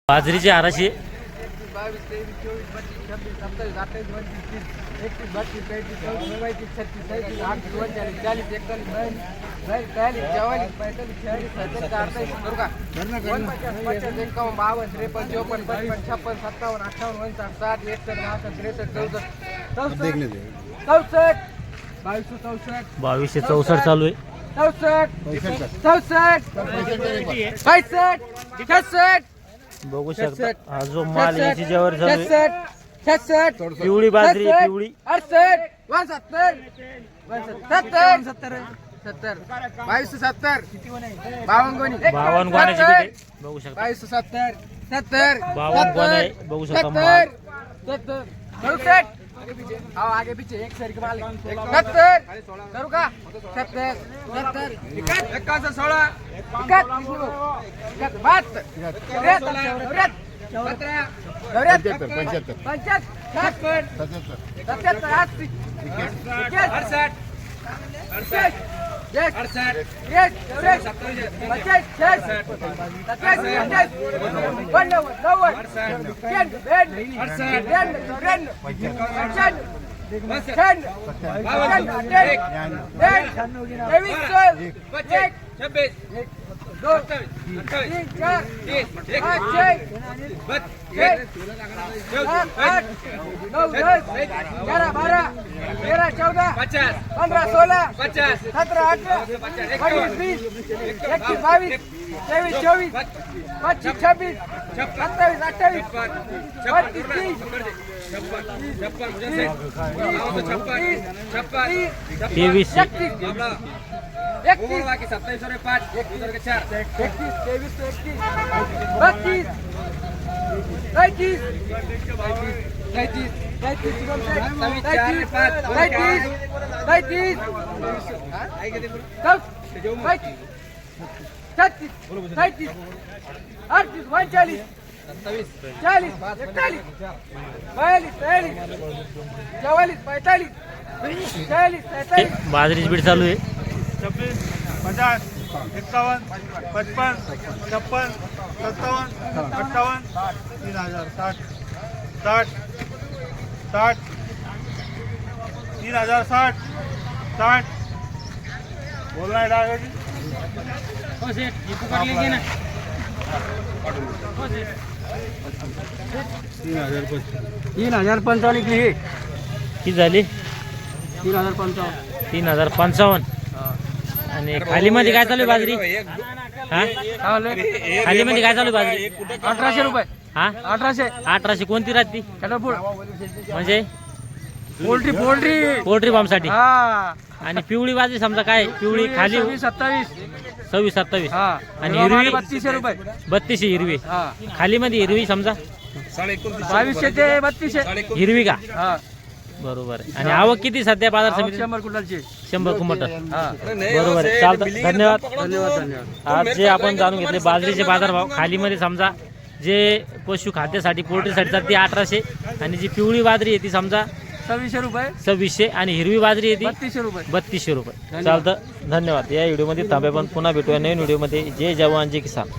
बाजरीची आराशी 22, 23, 24, 25, 26, 27, 28, 29, 30, 31, 32, 33, 34, 35, 40, 2264 चालू आहे. 64, बघू शकता हा जो माल याची ज्यावर चालू आहे 66, पिवळी बाजरी आहे, पिवळी 68, 69, 70, 70, 2270, 52 52 गोण्याची पीठ आहे. बघू शकता 2270, 70, 52 गोण्या आहे. बघू शकता माल 70, 67, आओ आगे पीछे एक सर के माल 70, करू का 70, 70, 71, 16, 71, 72, 23 बाजरीची पीठ चालू आहे 26, 50, 51, 55, 56, 57, 58, 3000, 60, 60, 60, 3000, 60, 60. बोलना है डायरेक्ट 3055 निघली ही किती झाली 3055 3055 आणि खाली मध्ये काय चालू आहे बाजरी हा खाली मध्ये काय चालू आहे बाजरी 1800 रुपये हा 1800 कोणती राहती कटरपूर म्हणजे पोल्ट्री पोल्ट्री फार्म साठी हा आणि पिवळी बाजरी समजा काय पिवळी खाली 27 27 हा आणि हिरवी 3200 रुपये 3200 हिरवी हा खाली मध्ये हिरवी समजा 2200 ते 3200 हिरवी का हा बरोबर आहे. आणि आवक किती सध्या बाजार समिती 100 क्विंटलची 100 कुंटल हा बरोबर आहे चालतं धन्यवाद धन्यवाद आज जे आपण जाणून घेतले बाजरीचे बाजारभाव खाली मध्ये समजा जे पशु खाद्यासाठी पोल्ट्रीसाठी चालते 1800 आणि जी पिवळी बाजरी आहे ती समजा 2600 रुपये 2600 आणि हिरवी बाजरी आहे ती 3200 रुपये 3200 रुपये चालतं धन्यवाद या व्हिडिओमध्ये थांबे पण पुन्हा भेटूया नवीन व्हिडिओमध्ये जय जवान जय किसान.